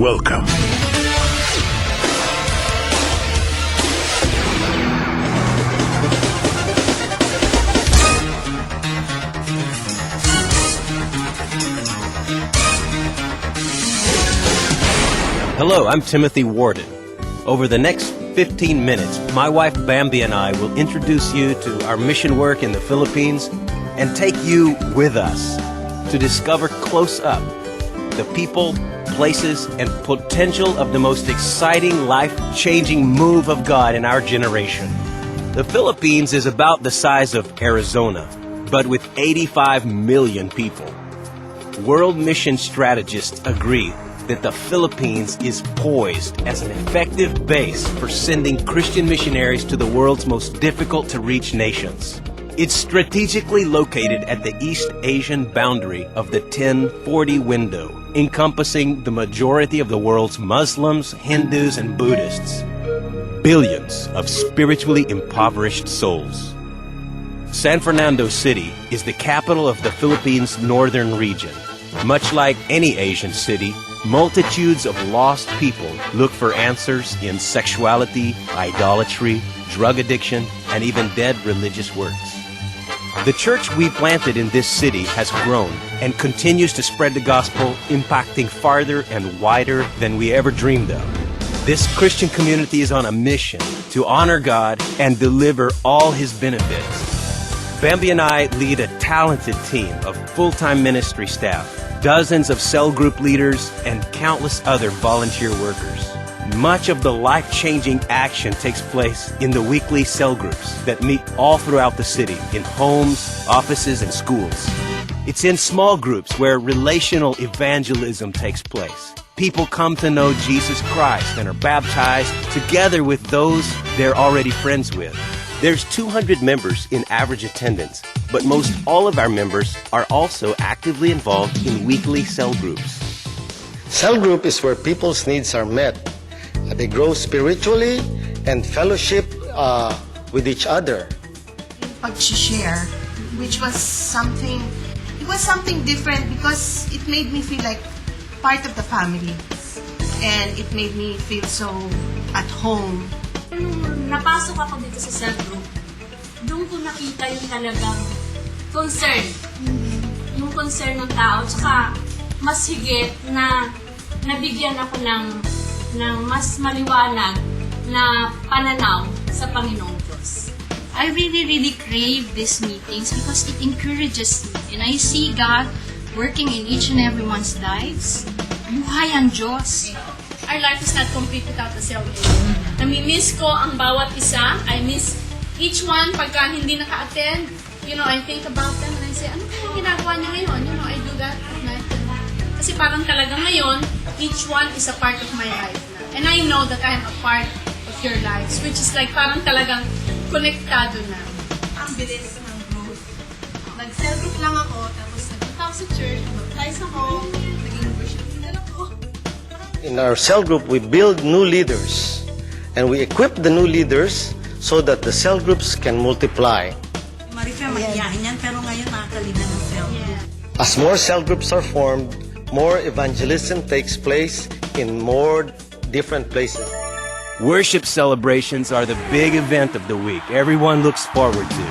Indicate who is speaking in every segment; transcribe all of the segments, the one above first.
Speaker 1: Welcome.
Speaker 2: Hello, I'm Timothy Warden. Over the next 15 minutes, my wife Bambi and I will introduce you to our mission work in the Philippines and take you with us to discover close up the people, places, and potential of the most exciting, life-changing move of God in our generation. The Philippines is about the size of Arizona, but with 85 million people. World mission strategists agree that the Philippines is poised as an effective base for sending Christian missionaries to the world's most difficult-to-reach nations. It's strategically located at the East Asian boundary of the 1040 window, encompassing the majority of the world's Muslims, Hindus, and Buddhists. Billions of spiritually impoverished souls. San Fernando City is the capital of the Philippines' northern region. Much like any Asian city, multitudes of lost people look for answers in sexuality, idolatry, drug addiction, and even dead religious works. The church we planted in this city has grown and continues to spread the gospel, impacting farther and wider than we ever dreamed of. This Christian community is on a mission to honor God and deliver all His benefits. Bambi and I lead a talented team of full-time ministry staff, dozens of cell group leaders, and countless other volunteer workers. Much of the life-changing action takes place in the weekly cell groups that meet all throughout the city, in homes, offices, and schools. It's in small groups where relational evangelism takes place. People come to know Jesus Christ and are baptized together with those they're already friends with. There's 200 members in average attendance, but most all of our members are also actively involved in weekly cell groups.
Speaker 3: Cell group is where people's needs are met. They grow spiritually and fellowship with each other.
Speaker 4: Pag-share, which was something different because it made me feel like part of the family. And it made me feel so at home.
Speaker 5: Nung napasok ako dito sa cell group, doon ko nakita yung talagang concern. Yung concern ng tao. Tsaka mas higit na nabigyan ako ng mas maliwanag na pananaw sa Panginoong Diyos.
Speaker 6: I really crave these meetings because it encourages me. And I see God working in each and everyone's lives. Buhay ang Diyos.
Speaker 5: Our life is not complete without the cell group. Nami-miss ko ang bawat isa. I miss each one pagka hindi naka-attend. I think about them and I say, ano kaya ginagawa niya ngayon? I do that at night. Kasi parang talaga ngayon, each one is a part of my life na. And I know that I am a part of your lives, which is like parang talagang konektado na.
Speaker 4: Ang bilis ng growth. Nag-cell group lang ako, tapos nagpunta ako sa church, baptize ako, naging worship leader ako.
Speaker 3: In our cell group, we build new leaders and we equip the new leaders so that the cell groups can multiply.
Speaker 4: Marifa, mahiyahin yan, pero ngayon nakakalina ng cell group.
Speaker 3: As more cell groups are formed, more evangelism takes place in more different places.
Speaker 2: Worship celebrations are the big event of the week everyone looks forward to.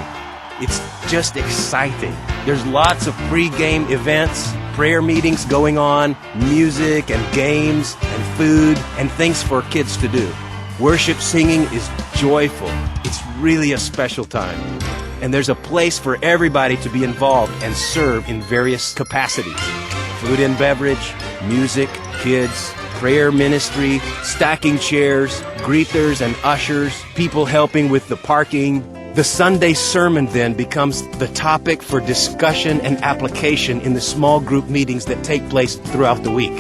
Speaker 2: It's just exciting. There's lots of pre-game events, prayer meetings going on, music and games and food and things for kids to do. Worship singing is joyful. It's really a special time. And there's a place for everybody to be involved and serve in various capacities. Food and beverage, music, kids, prayer ministry, stacking chairs, greeters and ushers, people helping with the parking. The Sunday sermon then becomes the topic for discussion and application in the small group meetings that take place throughout the week.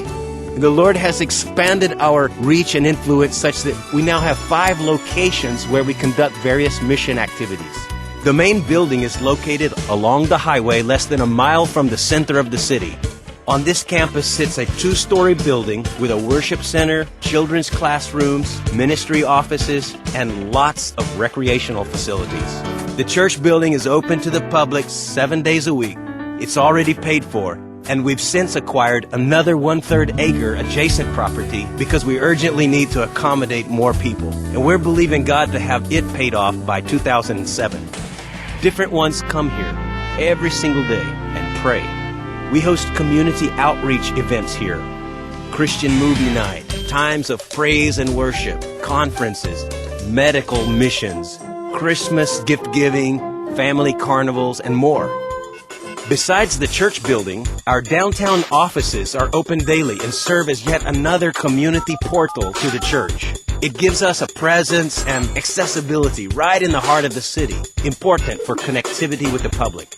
Speaker 2: The Lord has expanded our reach and influence such that we now have 5 locations where we conduct various mission activities. The main building is located along the highway less than a mile from the center of the city. On this campus sits a 2-story building with a worship center, children's classrooms, ministry offices, and lots of recreational facilities. The church building is open to the public 7 days a week. It's already paid for, And we've since acquired another 1/3 acre adjacent property because we urgently need to accommodate more people. And we're believing God to have it paid off by 2007. Different ones come here every single day and pray. We host community outreach events here. Christian movie night, times of praise and worship, conferences, medical missions, Christmas gift giving, family carnivals, and more. Besides the church building, our downtown offices are open daily and serve as yet another community portal to the church. It gives us a presence and accessibility right in the heart of the city, important for connectivity with the public.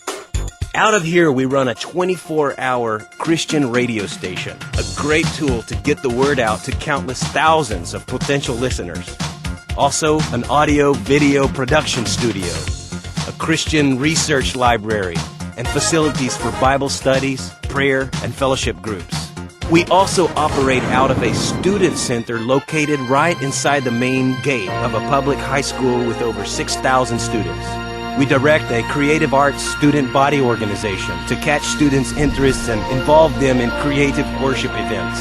Speaker 2: Out of here, we run a 24-hour Christian radio station, a great tool to get the word out to countless thousands of potential listeners. Also, an audio-video production studio, a Christian research library, and facilities for Bible studies, prayer, and fellowship groups. We also operate out of a student center located right inside the main gate of a public high school with over 6,000 students. We direct a creative arts student body organization to catch students' interests and involve them in creative worship events.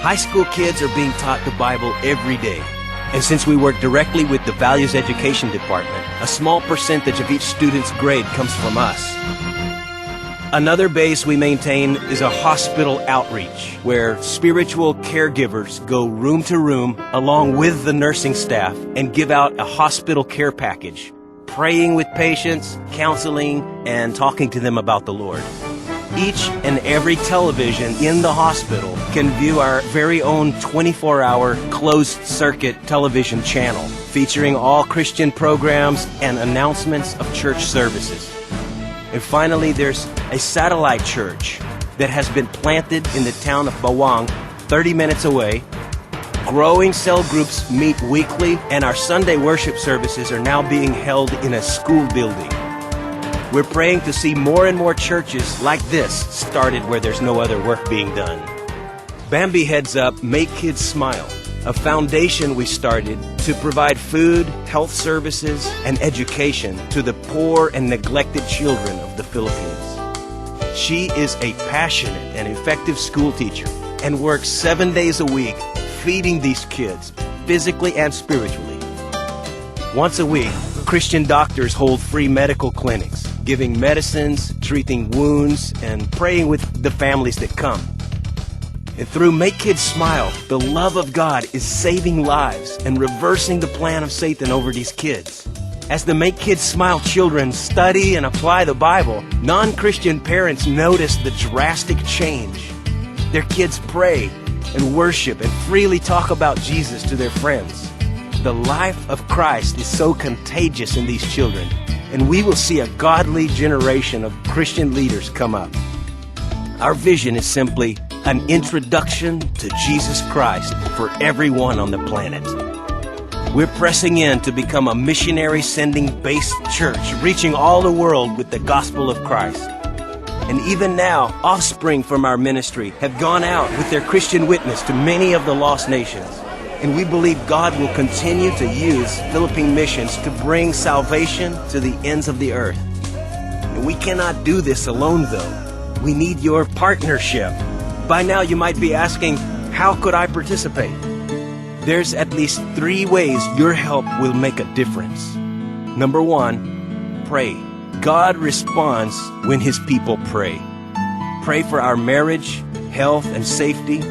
Speaker 2: High school kids are being taught the Bible every day. And since we work directly with the Values Education Department, a small percentage of each student's grade comes from us. Another base we maintain is a hospital outreach, where spiritual caregivers go room to room along with the nursing staff and give out a hospital care package, praying with patients, counseling, and talking to them about the Lord. Each and every television in the hospital can view our very own 24-hour closed-circuit television channel, featuring all Christian programs and announcements of church services. And finally, there's a satellite church that has been planted in the town of Bawang, 30 minutes away. Growing cell groups meet weekly, and our Sunday worship services are now being held in a school building. We're praying to see more and more churches like this started where there's no other work being done. Bambi heads up Make Kids Smile, a foundation we started to provide food, health services, and education to the poor and neglected children of the Philippines. She is a passionate and effective school teacher and works 7 days a week feeding these kids, physically and spiritually. Once a week, Christian doctors hold free medical clinics, giving medicines, treating wounds, and praying with the families that come. And through Make Kids Smile, the love of God is saving lives and reversing the plan of Satan over these kids. As the Make Kids Smile children study and apply the Bible, non-Christian parents notice the drastic change. Their kids pray and worship and freely talk about Jesus to their friends. The life of Christ is so contagious in these children, and we will see a godly generation of Christian leaders come up. Our vision is simply an introduction to Jesus Christ for everyone on the planet. We're pressing in to become a missionary sending-based church, reaching all the world with the gospel of Christ. And even now, offspring from our ministry have gone out with their Christian witness to many of the lost nations. And we believe God will continue to use Philippine missions to bring salvation to the ends of the earth. And we cannot do this alone, though. We need your partnership. By now, you might be asking, how could I participate? There's at least 3 ways your help will make a difference. Number 1, pray. God responds when His people pray. Pray for our marriage, health, and safety.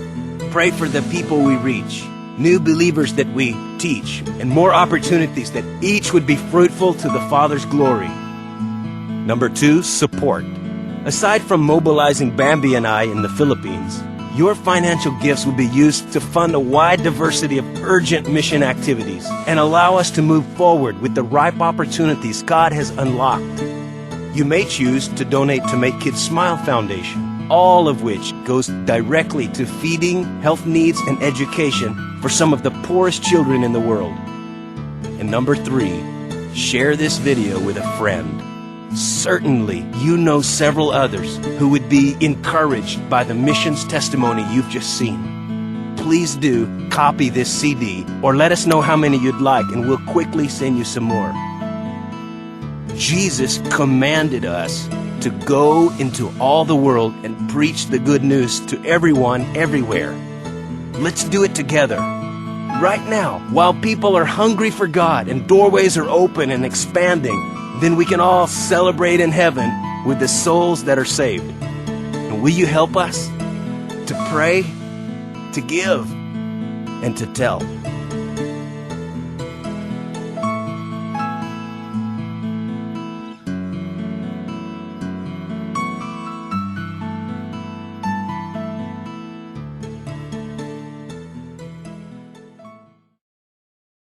Speaker 2: Pray for the people we reach, new believers that we teach, and more opportunities that each would be fruitful to the Father's glory. Number 2, support. Aside from mobilizing Bambi and I in the Philippines, your financial gifts will be used to fund a wide diversity of urgent mission activities and allow us to move forward with the ripe opportunities God has unlocked. You may choose to donate to Make Kids Smile Foundation, all of which goes directly to feeding, health needs, and education for some of the poorest children in the world. And number 3, share this video with a friend. Certainly, you know several others who would be encouraged by the missions testimony you've just seen. Please do copy this CD or let us know how many you'd like and we'll quickly send you some more. Jesus commanded us to go into all the world and preach the good news to everyone, everywhere. Let's do it together. Right now, while people are hungry for God and doorways are open and expanding, then we can all celebrate in heaven with the souls that are saved. And will you help us to pray, to give, and to tell?